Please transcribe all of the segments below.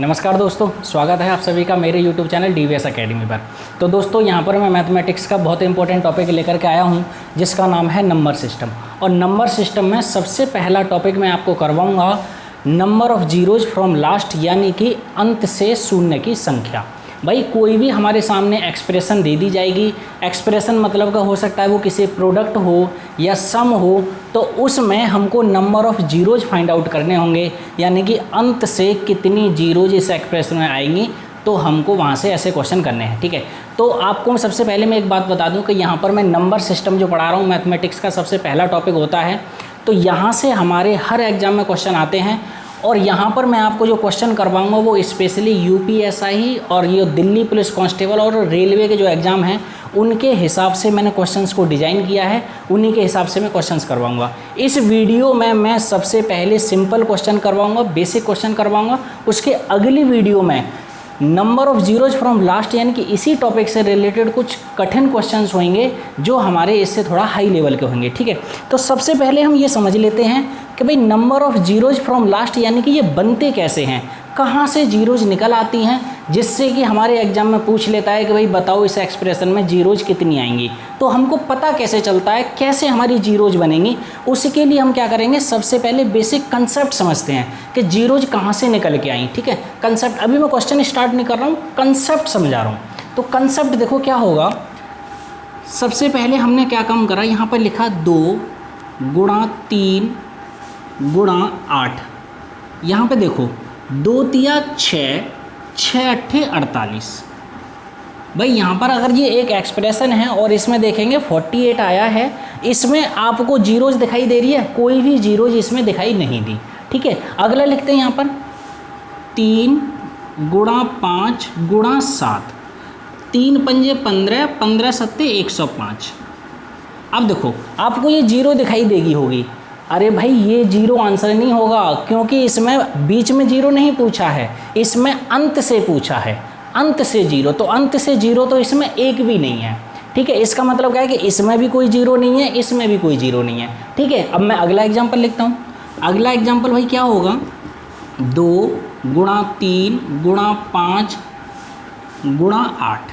नमस्कार दोस्तों, स्वागत है आप सभी का मेरे YouTube चैनल DVS अकेडमी पर। तो दोस्तों यहाँ पर मैं मैथमेटिक्स का बहुत इंपॉर्टेंट टॉपिक लेकर के आया हूँ जिसका नाम है नंबर सिस्टम। और नंबर सिस्टम में सबसे पहला टॉपिक मैं आपको करवाऊँगा number of zeros from last, यानी कि अंत से शून्य की संख्या। भाई कोई भी हमारे सामने एक्सप्रेशन दे दी जाएगी, एक्सप्रेशन मतलब का हो सकता है वो किसी प्रोडक्ट हो या सम हो, तो उसमें हमको number of zeros find out करने होंगे, यानी कि अंत से कितनी जीरोज इस एक्सप्रेशन में आएंगी, तो हमको वहाँ से ऐसे क्वेश्चन करने हैं। ठीक है, तो आपको सबसे पहले मैं एक बात बता दूं कि यहाँ पर मैं नंबर सिस्टम जो पढ़ा रहा हूँ मैथमेटिक्स का सबसे पहला टॉपिक होता है, तो यहाँ से हमारे हर एग्जाम में क्वेश्चन आते हैं। और यहाँ पर मैं आपको जो क्वेश्चन करवाऊंगा वो स्पेशली यूपीएसआई और ये दिल्ली पुलिस कांस्टेबल और रेलवे के जो एग्ज़ाम हैं उनके हिसाब से मैंने क्वेश्चंस को डिज़ाइन किया है, उन्हीं के हिसाब से मैं क्वेश्चंस करवाऊंगा। इस वीडियो में मैं सबसे पहले सिंपल क्वेश्चन करवाऊंगा, बेसिक क्वेश्चन करवाऊंगा। उसके अगली वीडियो में number of zeros from last, यानी कि इसी टॉपिक से रिलेटेड कुछ कठिन क्वेश्चंस होंगे जो हमारे इससे थोड़ा हाई लेवल के होंगे। ठीक है, तो सबसे पहले हम ये समझ लेते हैं कि भाई number of zeros from last यानी कि ये बनते कैसे हैं, कहाँ से जीरोज निकल आती हैं, जिससे कि हमारे एग्जाम में पूछ लेता है कि भाई बताओ इस एक्सप्रेशन में जीरोज कितनी आएंगी। तो हमको पता कैसे चलता है कैसे हमारी जीरोज बनेंगी, उसके लिए हम क्या करेंगे, सबसे पहले बेसिक कंसेप्ट समझते हैं कि जीरोज कहाँ से निकल के आई। ठीक है, कंसेप्ट, अभी मैं क्वेश्चन स्टार्ट नहीं कर रहा हूँ, कंसेप्ट समझा रहा हूँ। तो कंसेप्ट देखो क्या होगा। सबसे पहले हमने क्या काम करा, यहाँ पर लिखा 2 गुणा 3 गुणा 8। यहाँ पे देखो 2 तिया 6, 6 अट्ठे 48। भाई यहाँ पर अगर ये एक एक्सप्रेशन है और इसमें देखेंगे 48 आया है, इसमें आपको जीरोज दिखाई दे रही है, कोई भी जीरोज इसमें दिखाई नहीं दी। ठीक है, अगला लिखते हैं यहाँ पर 3 गुणा 5 गुणा 7, 3 पंजे 15, 15 सत्ते 105। अब देखो आपको ये जीरो दिखाई देगी होगी। अरे भाई ये जीरो आंसर नहीं होगा, क्योंकि इसमें बीच में जीरो नहीं पूछा है, इसमें अंत से पूछा है, अंत से जीरो। तो अंत से जीरो तो इसमें एक भी नहीं है। ठीक है, इसका मतलब क्या है कि इसमें भी कोई जीरो नहीं है, इसमें भी कोई जीरो नहीं है। ठीक है, अब मैं अगला एग्जाम्पल लिखता हूँ। अगला एग्जाम्पल भाई क्या होगा, 2 गुणा 3 गुणा 5 गुणा 8,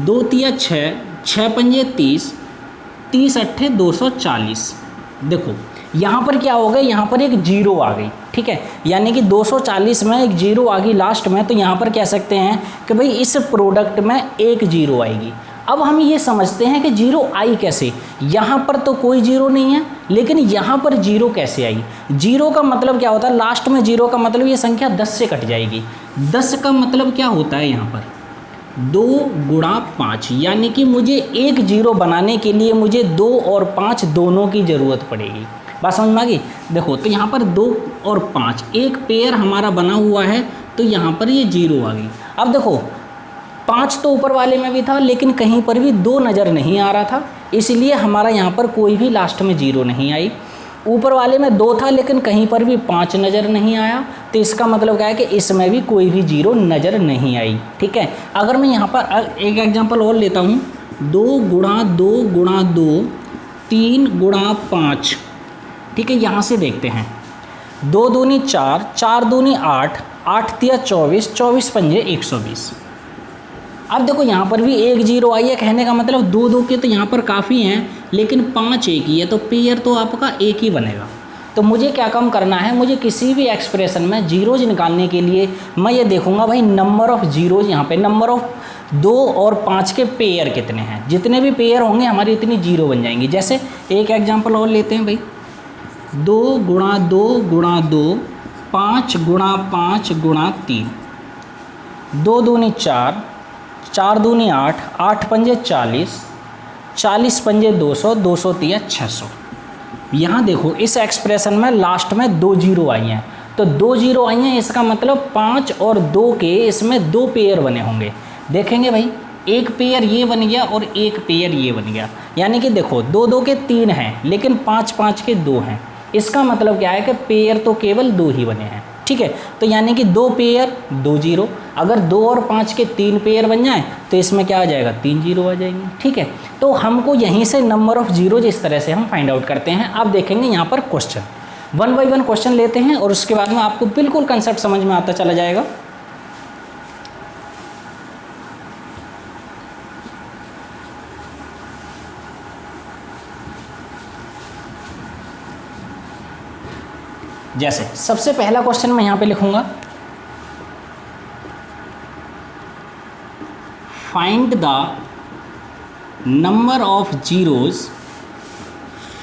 2 तिया 6, 6 पंजे 30, 30 अट्ठे 240। देखो यहाँ पर क्या हो गया, यहाँ पर एक जीरो आ गई। ठीक है, यानी कि 240 में एक जीरो आ गई लास्ट में, तो यहाँ पर कह सकते हैं कि भाई इस प्रोडक्ट में एक जीरो आएगी। अब हम ये समझते हैं कि जीरो आई कैसे, यहाँ पर तो कोई जीरो नहीं है, लेकिन यहाँ पर जीरो कैसे आई। जीरो का मतलब क्या होता है, लास्ट में जीरो का मतलब ये संख्या 10 से कट जाएगी। 10 का मतलब क्या होता है, यहाँ पर 2 गुणा 5, यानी कि मुझे एक जीरो बनाने के लिए मुझे 2 और 5 दोनों की ज़रूरत पड़ेगी। बात समझ में आ गई। देखो तो यहाँ पर 2 और 5 एक पेयर हमारा बना हुआ है, तो यहाँ पर ये जीरो आ गई। अब देखो 5 तो ऊपर वाले में भी था, लेकिन कहीं पर भी 2 नज़र नहीं आ रहा था, इसलिए हमारा यहाँ पर कोई भी लास्ट में जीरो नहीं आई। ऊपर वाले में 2 था, लेकिन कहीं पर भी 5 नज़र नहीं आया, तो इसका मतलब क्या है कि इसमें भी कोई भी जीरो नज़र नहीं आई। ठीक है, अगर मैं यहाँ पर एक एग्जांपल और लेता हूँ, 2 गुणा 2 गुणा 2, 3 गुणा 5। ठीक है, यहाँ से देखते हैं, 2 दूनी 4, 4 दूनी 8, 8 तिया 24, 24 पंजे 120। अब देखो यहाँ पर भी एक जीरो आई है, कहने का मतलब 2 2 के तो यहाँ पर काफ़ी हैं, लेकिन 5 एक ही है, तो पेयर तो आपका एक ही बनेगा। तो मुझे क्या काम करना है, मुझे किसी भी एक्सप्रेशन में जीरोज निकालने के लिए मैं ये देखूंगा भाई नंबर ऑफ़ जीरोज, यहाँ पे नंबर ऑफ़ 2 और 5 के पेयर कितने हैं। जितने भी पेयर होंगे हमारी इतनी जीरो बन जाएंगी। जैसे एक एग्जाम्पल और लेते हैं भाई, 2 गुणा 2 गुणा 2, 5 गुणा 5 गुणा 3, 2 दूनी 4, 4 दूनी 8, 8 पंजे 40, 40 पंजे 200, 200 तिया 600। यहाँ देखो इस एक्सप्रेशन में लास्ट में 2 जीरो आई हैं, तो 2 जीरो आई हैं, इसका मतलब 5 और 2 के इसमें 2 पेयर बने होंगे। देखेंगे भाई एक पेयर ये बन गया और एक पेयर ये बन गया, यानी कि देखो 2 2 के 3 हैं, लेकिन 5 5 के 2 हैं। इसका मतलब क्या है कि पेयर तो केवल 2 ही बने हैं। ठीक है, तो यानी कि 2 पेयर 2 जीरो। अगर 2 और 5 के 3 पेयर बन जाएं तो इसमें क्या आ जाएगा, 3 जीरो आ जाएंगे। ठीक है, तो हमको यहीं से नंबर ऑफ़ जीरोज इस तरह से हम फाइंड आउट करते हैं। अब देखेंगे यहाँ पर question. One by one question लेते हैं और उसके बाद में आपको बिल्कुल कंसेप्ट समझ में आता चला जाएगा। जैसे सबसे पहला क्वेश्चन मैं यहां पे लिखूंगा, find the number of zeros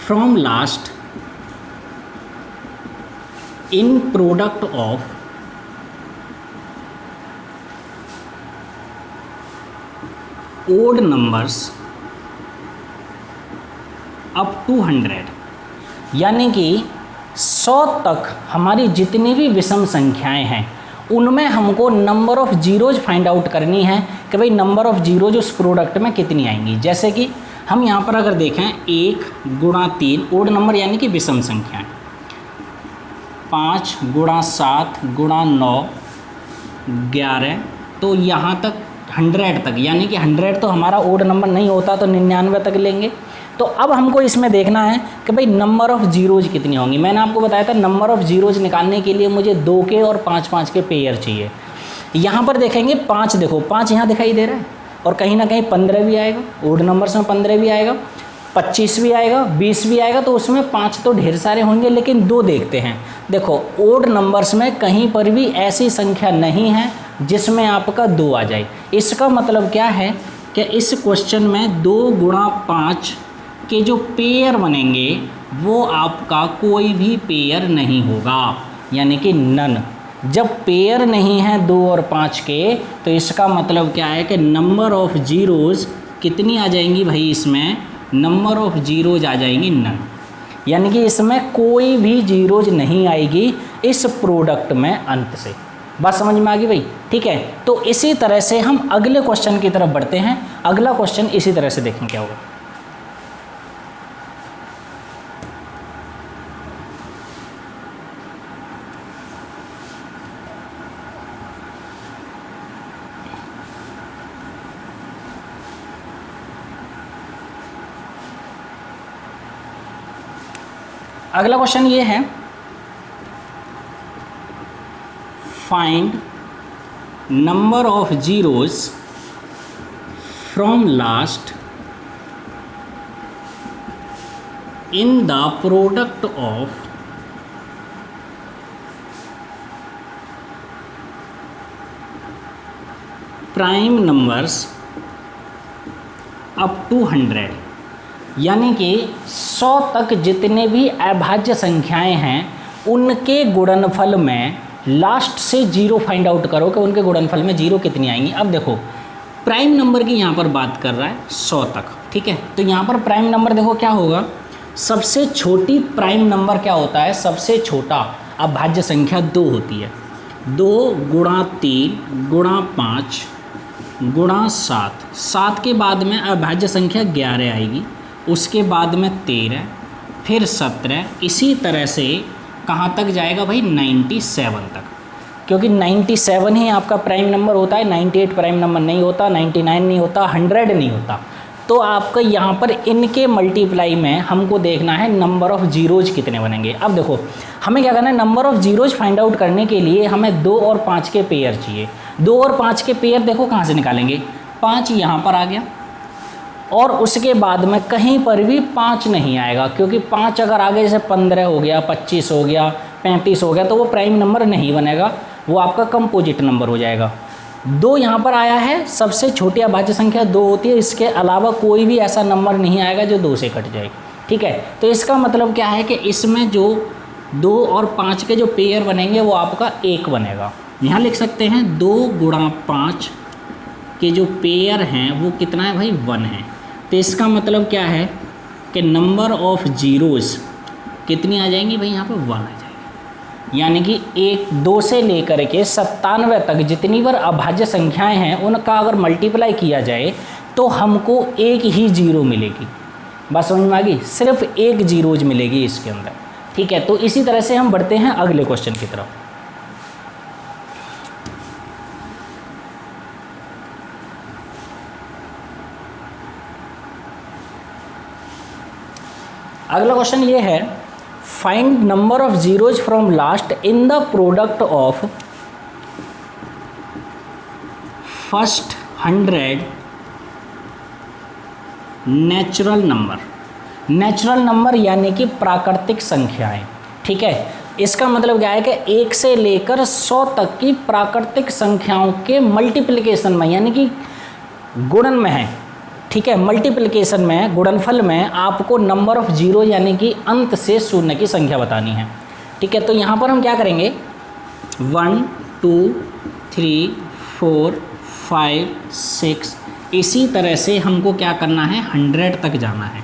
from last in product of odd numbers up to 100। यानी कि 100 तक हमारी जितनी भी विषम संख्याएं हैं उनमें हमको number of zeros find out करनी है कि भाई नंबर ऑफ जीरोज उस प्रोडक्ट में कितनी आएंगी। जैसे कि हम यहाँ पर अगर देखें 1 गुणा 3 ओड नंबर यानी कि विषम संख्याएं, 5 गुणा 7 गुणा 9 11, तो यहाँ तक 100 तक, यानी कि 100 तो हमारा ओड नंबर नहीं होता तो 99 तक लेंगे। तो अब हमको इसमें देखना है कि भाई नंबर ऑफ जीरोज कितनी होंगी। मैंने आपको बताया था नंबर ऑफ जीरोज निकालने के लिए मुझे 2 के और 5-5 के पेयर चाहिए। यहाँ पर देखेंगे 5, देखो 5 यहाँ दिखाई दे रहा है और कहीं ना कहीं 15 भी आएगा, ओड नंबर्स में 15 भी आएगा, 25 भी आएगा, 20 भी आएगा, तो उसमें 5 तो ढेर सारे होंगे लेकिन 2 देखते हैं। देखो ओड नंबर्स में कहीं पर भी ऐसी संख्या नहीं है जिसमें आपका 2 आ जाए। इसका मतलब क्या है कि इस क्वेश्चन में 2 गुणा 5 के जो पेयर बनेंगे वो आपका कोई भी पेयर नहीं होगा, यानी कि नन। जब पेयर नहीं है 2 और 5 के तो इसका मतलब क्या है कि नंबर ऑफ जीरोज कितनी आ जाएंगी भाई, इसमें नंबर ऑफ जीरोज आ जाएंगी नन, यानी कि इसमें कोई भी जीरोज नहीं आएगी इस प्रोडक्ट में अंत से। बात समझ में आ गई भाई? ठीक है, तो इसी तरह से हम अगले क्वेश्चन की तरफ बढ़ते हैं। अगला क्वेश्चन इसी तरह से देखें क्या होगा। अगला क्वेश्चन ये है, find number of zeros from last in the product of prime numbers up to 100। यानी कि 100 तक जितने भी अभाज्य संख्याएं हैं उनके गुणनफल में लास्ट से 0 फाइंड आउट करो कि उनके गुणनफल में 0 कितनी आएंगी। अब देखो प्राइम नंबर की यहाँ पर बात कर रहा है 100 तक, ठीक है, तो यहाँ पर प्राइम नंबर देखो क्या होगा, सबसे छोटी प्राइम नंबर क्या होता है, सबसे छोटा अभाज्य संख्या 2 होती है। 2 गुणा 3 गुणा 5 गुणा 7, 7 के बाद में अभाज्य संख्या 11 आएगी, उसके बाद में 13, फिर 17, इसी तरह से कहाँ तक जाएगा भाई 97 तक, क्योंकि 97 ही आपका प्राइम नंबर होता है, 98 प्राइम नंबर नहीं होता, 99 नहीं होता, 100 नहीं होता। तो आपका यहाँ पर इनके मल्टीप्लाई में हमको देखना है नंबर ऑफ जीरोज कितने बनेंगे। अब देखो हमें क्या करना है, number of zeros find out करने के लिए हमें 2 और 5 के पेयर चाहिए। 2 और 5 के पेयर देखो कहाँ से निकालेंगे, 5 यहाँ पर आ गया और उसके बाद में कहीं पर भी 5 नहीं आएगा, क्योंकि 5 अगर आगे जैसे 15 हो गया, 25 हो गया, 35 हो गया तो वो प्राइम नंबर नहीं बनेगा, वो आपका कंपोजिट नंबर हो जाएगा। 2 यहाँ पर आया है, सबसे छोटी अभाज्य संख्या 2 होती है, इसके अलावा कोई भी ऐसा नंबर नहीं आएगा जो 2 से कट जाए, ठीक है। तो इसका मतलब क्या है कि इसमें जो 2 और 5 के जो पेयर बनेंगे वो आपका 1 बनेगा। यहाँ लिख सकते हैं 2 गुणा 5 के जो पेयर हैं वो कितना है भाई 1 है। तो इसका मतलब क्या है कि नंबर ऑफ जीरोज कितनी आ जाएंगी भाई, यहाँ पे 1 आ जाएगी। यानी कि 1 2 से लेकर के 97 तक जितनी बार अभाज्य संख्याएं हैं उनका अगर मल्टीप्लाई किया जाए तो हमको 1 ही जीरो मिलेगी। बात समझ में आ गई, सिर्फ 1 जीरोज मिलेगी इसके अंदर, ठीक है। तो इसी तरह से हम बढ़ते हैं अगले क्वेश्चन की तरफ। अगला क्वेश्चन ये है, find number of zeros from last in the product of first 100 natural number. Natural number यानी कि प्राकृतिक संख्याएं, ठीक है। इसका मतलब क्या है कि 1 से लेकर 100 तक की प्राकृतिक संख्याओं के मल्टीप्लिकेशन में, यानी कि गुणन में है, ठीक है, मल्टीप्लिकेशन में, गुणनफल में आपको नंबर ऑफ जीरो यानी कि अंत से शून्य की संख्या बतानी है, ठीक है। तो यहाँ पर हम क्या करेंगे, 1 2 3 4 5 6, इसी तरह से हमको क्या करना है, 100 तक जाना है।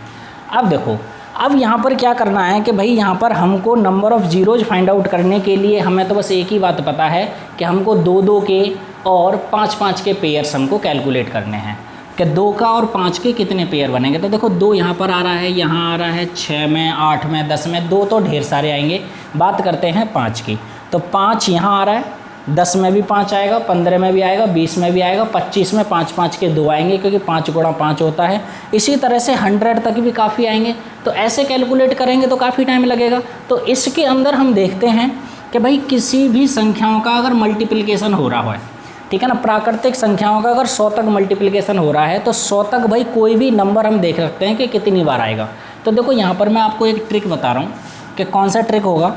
अब देखो, अब यहाँ पर क्या करना है कि भाई यहाँ पर हमको number of zeros find out करने के लिए हमें तो बस एक ही बात पता है कि हमको 2-2 के और 5-5 के पेयर्स हमको कैलकुलेट करने हैं कि 2 का और 5 के कितने पेयर बनेंगे। तो देखो 2 यहाँ पर आ रहा है, यहाँ आ रहा है, 6 में, 8 में, 10 में, 2 तो ढेर सारे आएंगे। बात करते हैं 5 की, तो 5 यहाँ आ रहा है, 10 में भी 5 आएगा, 15 में भी आएगा, 20 में भी आएगा, 25 में 5-5 के 2 आएंगे क्योंकि 5 गुणा 5 होता है। इसी तरह से 100 तक भी काफ़ी आएंगे। तो ऐसे कैलकुलेट करेंगे तो काफ़ी टाइम लगेगा। तो इसके अंदर हम देखते हैं कि भाई किसी भी संख्याओं का अगर मल्टीप्लिकेशन हो रहा है, ठीक है ना, प्राकृतिक संख्याओं का अगर 100 तक मल्टीप्लिकेशन हो रहा है तो 100 तक भाई कोई भी नंबर हम देख सकते हैं कि कितनी बार आएगा। तो देखो यहाँ पर मैं आपको एक ट्रिक बता रहा हूँ कि कौन सा ट्रिक होगा,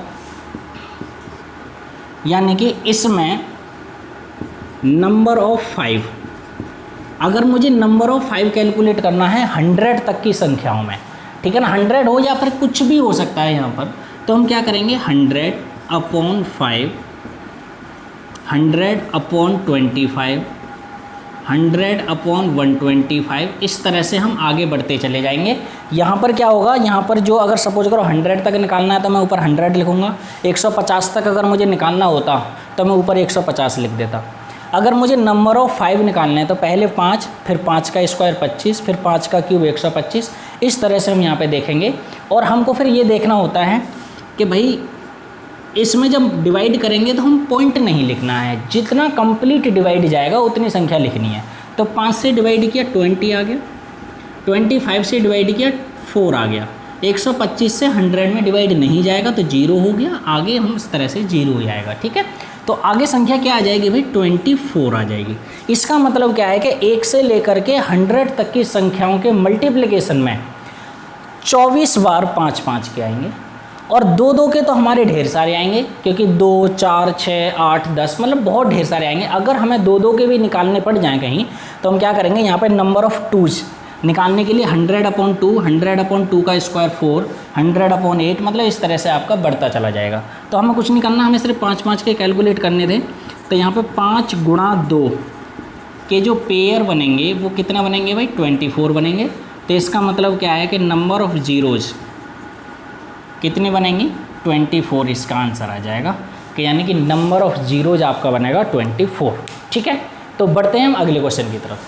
यानी कि इसमें नंबर ऑफ 5, अगर मुझे नंबर ऑफ 5 कैलकुलेट करना है 100 तक की संख्याओं में, ठीक है ना, 100 हो या फिर कुछ भी हो सकता है यहाँ पर, तो हम क्या करेंगे, 100/5, 100/25, 100/125, इस तरह से हम आगे बढ़ते चले जाएंगे। यहाँ पर क्या होगा, यहाँ पर जो अगर सपोज करो 100 तक निकालना है तो मैं ऊपर 100 लिखूँगा, 150 तक अगर मुझे निकालना होता तो मैं ऊपर 150 लिख देता। अगर मुझे नंबर ऑफ 5 निकालने हैं तो पहले 5, फिर 5 का स्क्वायर 25, फिर 5 का क्यूब 125, इस तरह से हम यहाँ पे देखेंगे। और हमको फिर ये देखना होता है कि भाई इसमें जब डिवाइड करेंगे तो हम पॉइंट नहीं लिखना है, जितना कंप्लीट डिवाइड जाएगा उतनी संख्या लिखनी है। तो 5 से डिवाइड किया 20 आ गया, 25 से डिवाइड किया 4 आ गया, 125 से 100 में डिवाइड नहीं जाएगा तो 0 हो गया, आगे हम इस तरह से 0 हो जाएगा, ठीक है। तो आगे संख्या क्या आ जाएगी भाई, 24 आ जाएगी। इसका मतलब क्या है कि 1 से लेकर के 100 तक की संख्याओं के मल्टीप्लिकेशन में 24 बार 5-5 के आएंगे, और 2-2 के तो हमारे ढेर सारे आएंगे क्योंकि 2 4 6 8 10 मतलब बहुत ढेर सारे आएंगे। अगर हमें 2-2 के भी निकालने पड़ जाएँ कहीं तो हम क्या करेंगे, यहाँ पर नंबर ऑफ़ 2s निकालने के लिए 100/2, 100/2 का स्क्वायर 4, 100/8, मतलब इस तरह से आपका बढ़ता चला जाएगा। तो हमें कुछ नहीं करना, हमें सिर्फ 5-5 के कैलकुलेट करने थे। तो यहाँ पे 5 गुणा 2 के जो पेयर बनेंगे वो कितना बनेंगे भाई, 24 बनेंगे। तो इसका मतलब क्या है कि नंबर ऑफ़ जीरोज़ कितने बनेंगे, 24, इसका आंसर आ जाएगा कि यानी कि नंबर ऑफ़ जीरोज़ आपका बनेगा 24, ठीक है। तो बढ़ते हैं हम अगले क्वेश्चन की तरफ।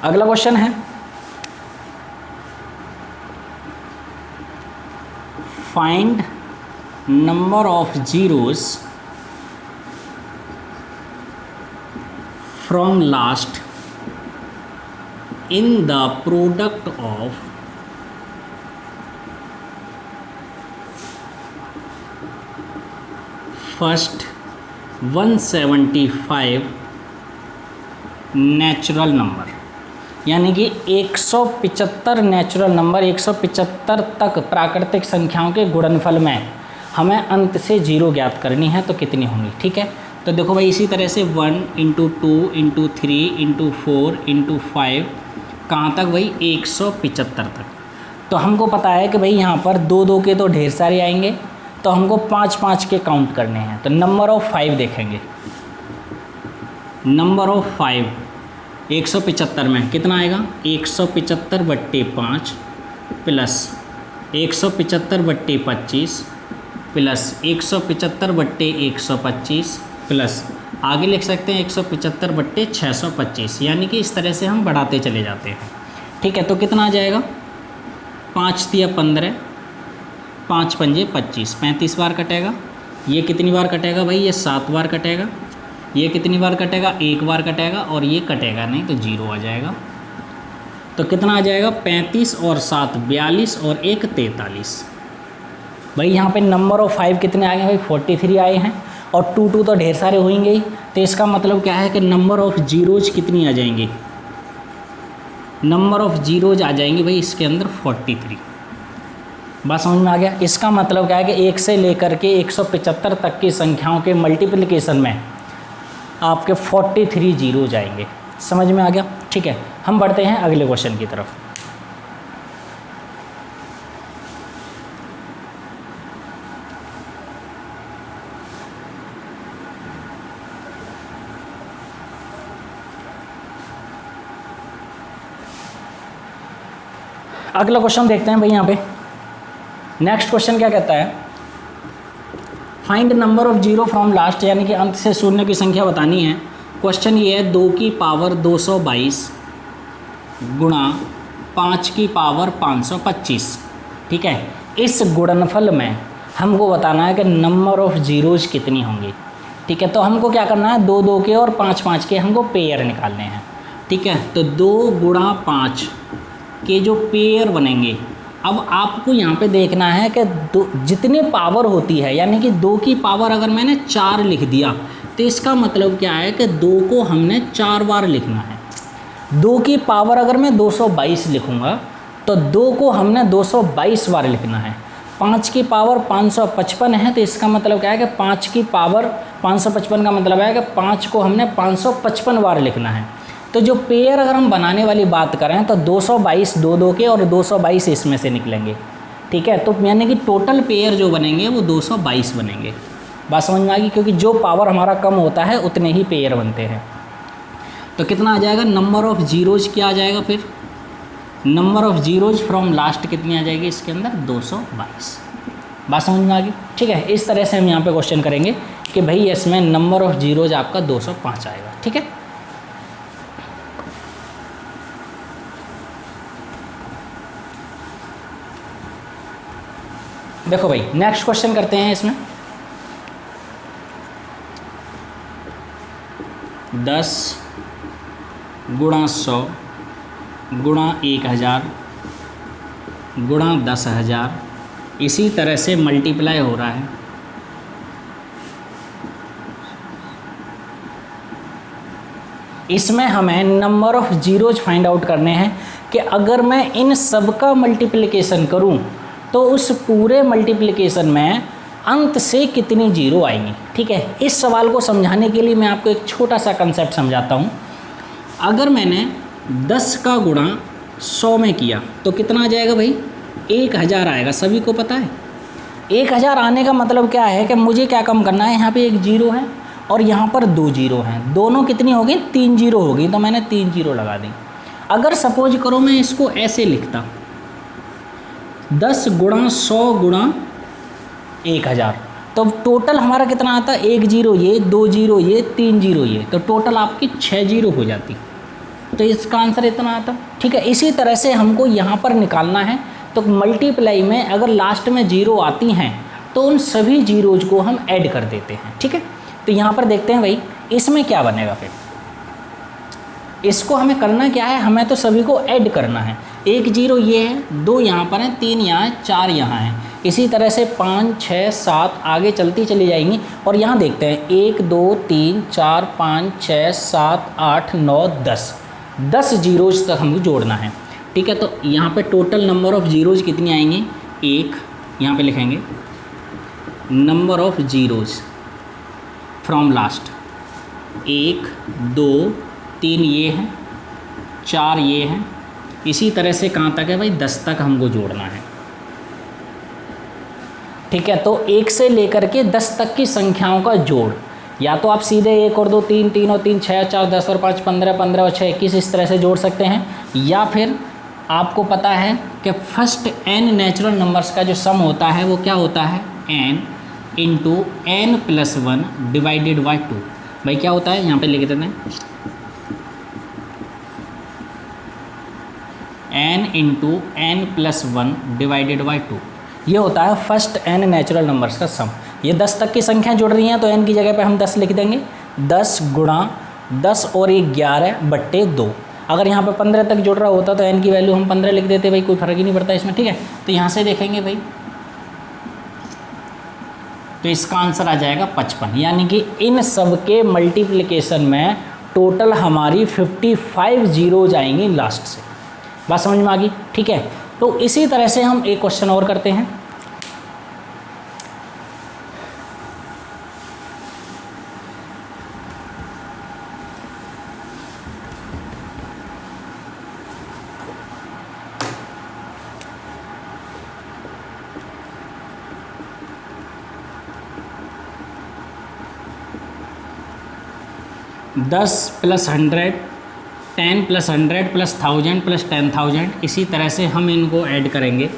अगला क्वेश्चन है, find number of zeros from last in the product of first 175 natural number, यानी कि 175 नेचुरल नंबर, 175 तक प्राकृतिक संख्याओं के गुणनफल में हमें अंत से 0 ज्ञात करनी है तो कितनी होंगी, ठीक है। तो देखो भाई इसी तरह से 1 × 2 × 3 × 4 × 5 कहाँ तक भाई, 175 तक। तो हमको पता है कि भाई यहाँ पर 2-2 के तो ढेर सारे आएंगे, तो हमको 5-5 के काउंट करने हैं। तो नंबर ऑफ़ 5 देखेंगे, नंबर ऑफ़ 5 175 में कितना आएगा, 175/5 प्लस 175/25 प्लस 175/125 प्लस आगे लिख सकते हैं 175/625, यानी कि इस तरह से हम बढ़ाते चले जाते हैं। ठीक है, तो कितना आ जाएगा? 5 तिया 15, 5 पंजे 25, 35 बार कटेगा। ये कितनी बार कटेगा भाई? ये 7 बार कटेगा। ये कितनी बार कटेगा? 1 बार कटेगा, और ये कटेगा नहीं तो 0 आ जाएगा। तो कितना आ जाएगा? 35 और 7 42 और 1 43। भाई यहाँ पे नंबर ऑफ 5 कितने आ गए भाई? 43 आए हैं, और 2 तो ढेर सारे होंगे ही। तो इसका मतलब क्या है कि नंबर ऑफ जीरोज कितनी आ जाएंगी? नंबर ऑफ जीरोज आ जाएंगी भाई इसके अंदर 43। बात समझ में आ गया? इसका मतलब क्या है कि 1 से लेकर के 175 तक की संख्याओं के मल्टीप्लिकेशन में आपके 43 जीरो जाएंगे। समझ में आ गया? ठीक है, हम बढ़ते हैं अगले क्वेश्चन की तरफ। अगला क्वेश्चन देखते हैं भाई। यहाँ पे नेक्स्ट क्वेश्चन क्या कहता है? Find number of zero from last, यानी कि अंत से शून्य की संख्या बतानी है। क्वेश्चन ये है 2 की पावर 222 गुणा 5 की पावर 525। ठीक है, इस गुणनफल में हमको बताना है कि नंबर ऑफ जीरोज कितनी होंगी। ठीक है, तो हमको क्या करना है? 2 2 के और 5 5 के हमको पेयर निकालने हैं। ठीक है, तो 2 गुणा 5 के जो पेयर बनेंगे, अब आपको यहाँ पे देखना है कि जितनी पावर होती है, यानी कि 2 की पावर अगर मैंने 4 लिख दिया तो इसका मतलब क्या है कि 2 को हमने 4 बार लिखना है। 2 की पावर अगर मैं 222 लिखूँगा तो 2 को हमने 222 बार लिखना है। 5 की पावर 555 है, तो इसका मतलब क्या है कि 5 की पावर 555 का मतलब है कि 5 को हमने 555 बार लिखना है। तो जो पेयर अगर हम बनाने वाली बात करें तो 222 2 2 के और 222 इसमें से निकलेंगे। ठीक है, तो यानी कि टोटल पेयर जो बनेंगे वो 222 बनेंगे। बात समझ में आ गई? क्योंकि जो पावर हमारा कम होता है उतने ही पेयर बनते हैं। तो कितना आ जाएगा? नंबर ऑफ जीरोज क्या आ जाएगा फिर? Number of zeros from last कितनी आ जाएगी इसके अंदर? 222। बात समझ में आ गई? ठीक है, इस तरह से हम यहाँ पे क्वेश्चन करेंगे कि भाई इसमें नंबर ऑफ जीरोज आपका 205 आएगा। ठीक है, देखो भाई नेक्स्ट क्वेश्चन करते हैं। इसमें 10 गुणा 100 गुणा 1000 गुणा 10,000 इसी तरह से मल्टीप्लाई हो रहा है। इसमें हमें number of zeros find out करने हैं कि अगर मैं इन सब का मल्टीप्लिकेशन करूं तो उस पूरे मल्टीप्लिकेशन में अंत से कितनी जीरो आएंगी। ठीक है, इस सवाल को समझाने के लिए मैं आपको एक छोटा सा कंसेप्ट समझाता हूँ। अगर मैंने 10 का गुणा 100 में किया तो कितना आ जाएगा भाई? 1000 आएगा। सभी को पता है 1000 आने का मतलब क्या है कि मुझे क्या कम करना है? यहाँ पे एक जीरो है और यहाँ पर 2 जीरो हैं, दोनों कितनी होगी? 3 जीरो होगी, तो मैंने 3 जीरो लगा दी। अगर सपोज करो मैं इसको ऐसे लिखता 10 गुणा 100 गुणा 1000, तो टोटल हमारा कितना आता? 1 जीरो ये, 2 जीरो ये, 3 जीरो ये, तो टोटल आपकी 6 जीरो हो जाती। तो इसका आंसर इतना आता। ठीक है, इसी तरह से हमको यहाँ पर निकालना है। तो मल्टीप्लाई में अगर लास्ट में जीरो आती हैं तो उन सभी जीरोज को हम ऐड कर देते हैं। ठीक है, तो यहाँ पर देखते हैं भाई इसमें क्या बनेगा। फिर इसको हमें करना क्या है? हमें तो सभी को ऐड करना है। 1 जीरो ये है, 2 यहाँ पर हैं, 3 यहाँ है, 4 यहाँ है। इसी तरह से 5 6 7 आगे चलती चली जाएंगी। और यहाँ देखते हैं 1 2 3 4 5 6 7 8 9 10 जीरोज तक हमको जोड़ना है। ठीक है, तो यहाँ पे टोटल नंबर ऑफ़ जीरोज कितनी आएंगी? 1 यहाँ पे लिखेंगे number of zeros from last 1 2 3 ये हैं, 4 ये हैं। इसी तरह से कहाँ तक है भाई? 10 तक हमको जोड़ना है। ठीक है, तो 1 से लेकर के 10 तक की संख्याओं का जोड़, या तो आप सीधे 1 और 2 3 और 3 6 4 10 और 5 15 15 और 6 21 इस तरह से जोड़ सकते हैं, या फिर आपको पता है कि फर्स्ट n नेचुरल नंबर्स का जो सम होता है वो क्या होता है, n into n+1 divided by 2। भाई क्या होता है, यहाँ पे लिख देते हैं n into n+1 divided by 2। ये होता है फर्स्ट n नेचुरल नंबर्स का सम। ये 10 तक की संख्या जुड़ रही हैं तो n की जगह पे हम 10 लिख देंगे। 10 गुणा 10 और 1 11/2। अगर यहाँ पे 15 तक जुड़ रहा होता तो n की वैल्यू हम 15 लिख देते भाई, कोई फर्क ही नहीं पड़ता इसमें, ठीक है। तो यहाँ से देखेंगे भाई तो इसका आंसर आ जाएगा 55, यानी कि इन सब के मल्टीप्लिकेशन में टोटल हमारी 55 जीरोज आएंगी लास्ट से। बात समझ में आ गई, ठीक है। तो इसी तरह से हम एक क्वेश्चन और करते हैं। दस प्लस 100, 10 प्लस 100 प्लस 1000 प्लस 10,000, इसी तरह से हम इनको ऐड करेंगे।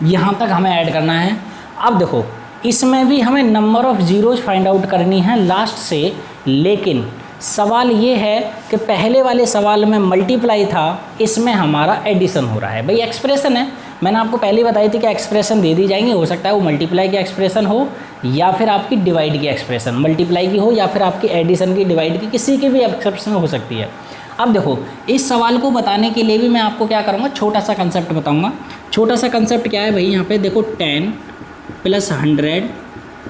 यहाँ तक हमें ऐड करना है। अब देखो इसमें भी हमें number of zeros find out करनी है लास्ट से, लेकिन सवाल ये है कि पहले वाले सवाल में मल्टीप्लाई था, इसमें हमारा एडिशन हो रहा है। भाई एक्सप्रेशन है, मैंने आपको पहले ही बताई थी कि एक्सप्रेशन दे दी जाएंगी, हो सकता है वो मल्टीप्लाई की एक्सप्रेशन हो या फिर आपकी डिवाइड की एक्सप्रेशन, मल्टीप्लाई की हो या फिर आपकी एडिशन की, डिवाइड की, किसी की भी एक्सप्रेशन हो सकती है। अब देखो इस सवाल को बताने के लिए भी मैं आपको क्या करूँगा, छोटा सा कंसेप्ट बताऊँगा। छोटा सा कंसेप्ट क्या है भाई, यहाँ पे देखो 10 प्लस 100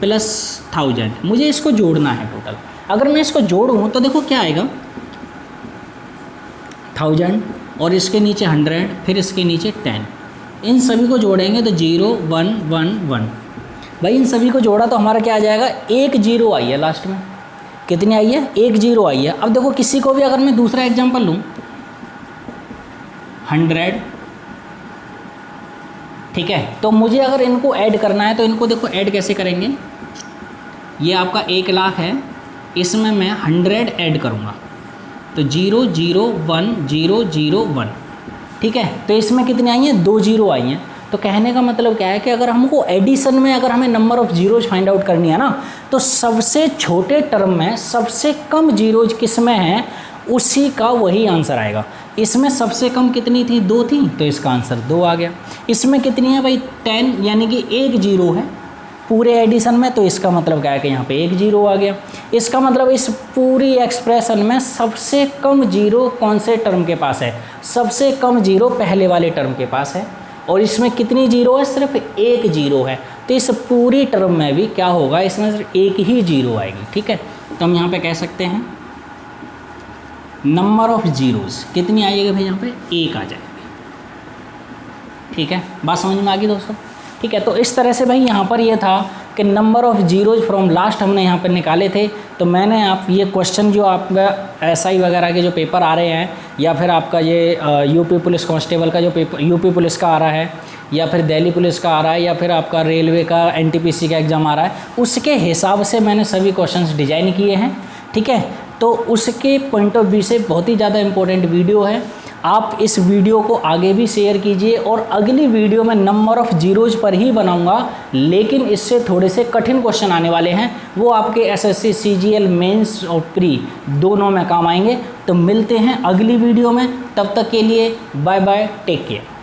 प्लस 1000, मुझे इसको जोड़ना है टोटल। अगर मैं इसको जोड़ूँ तो देखो क्या आएगा, 1000 और इसके नीचे 100 फिर इसके नीचे 10, इन सभी को जोड़ेंगे तो 0 1 1 1। भाई इन सभी को जोड़ा तो हमारा क्या आ जाएगा, 1 0 आई है लास्ट में। कितनी आई है, 1 0 आई है। अब देखो किसी को भी अगर मैं दूसरा एग्जांपल लूँ 100, ठीक है, तो मुझे अगर इनको ऐड करना है तो इनको देखो ऐड कैसे करेंगे। ये आपका 1 लाख है, इसमें मैं 100 ऐड करूँगा तो 0 0 1 0 0 1, ठीक है। तो इसमें कितनी आई हैं, 2 0 आई हैं। तो कहने का मतलब क्या है कि अगर हमको एडिशन में अगर हमें number of zeros find out करनी है ना, तो सबसे छोटे टर्म में सबसे कम जीरोज किस में है, उसी का वही आंसर आएगा। इसमें सबसे कम कितनी थी, 2 थी, तो इसका आंसर 2 आ गया। इसमें कितनी है भाई, 10, यानी कि 1 0 है पूरे एडिशन में, तो इसका मतलब क्या है कि यहाँ पे 1 0 आ गया। इसका मतलब इस पूरी एक्सप्रेशन में सबसे कम जीरो कौन से टर्म के पास है, सबसे कम जीरो पहले वाले टर्म के पास है। और इसमें कितनी जीरो है, सिर्फ 1 0 है। तो इस पूरी टर्म में भी क्या होगा, इसमें सिर्फ 1 ही जीरो आएगी, ठीक है। तो हम यहाँ पे कह सकते हैं नंबर ऑफ़ जीरोज़ कितनी आएगी भाई, यहाँ पे 1 आ जाएगी, ठीक है। बात समझ में आ गई दोस्तों, ठीक है। तो इस तरह से भाई यहाँ पर ये था कि number of zeros from last हमने यहाँ पर निकाले थे। तो मैंने आप ये क्वेश्चन जो आपका एसआई वगैरह के जो पेपर आ रहे हैं, या फिर आपका ये यूपी पुलिस कांस्टेबल का जो पेपर यूपी पुलिस का आ रहा है, या फिर दिल्ली पुलिस का आ रहा है, या फिर आपका रेलवे का एनटीपीसी का एग्ज़ाम आ रहा है, उसके हिसाब से मैंने सभी क्वेश्चंस डिज़ाइन किए हैं, ठीक है। तो उसके पॉइंट ऑफ व्यू से बहुत ही ज़्यादा इम्पोर्टेंट वीडियो है। आप इस वीडियो को आगे भी शेयर कीजिए, और अगली वीडियो में नंबर ऑफ़ जीरोज पर ही बनाऊंगा, लेकिन इससे थोड़े से कठिन क्वेश्चन आने वाले हैं, वो आपके एसएससी सीजीएल मेंस और प्री दोनों में काम आएंगे। तो मिलते हैं अगली वीडियो में, तब तक के लिए बाय बाय, टेक केयर।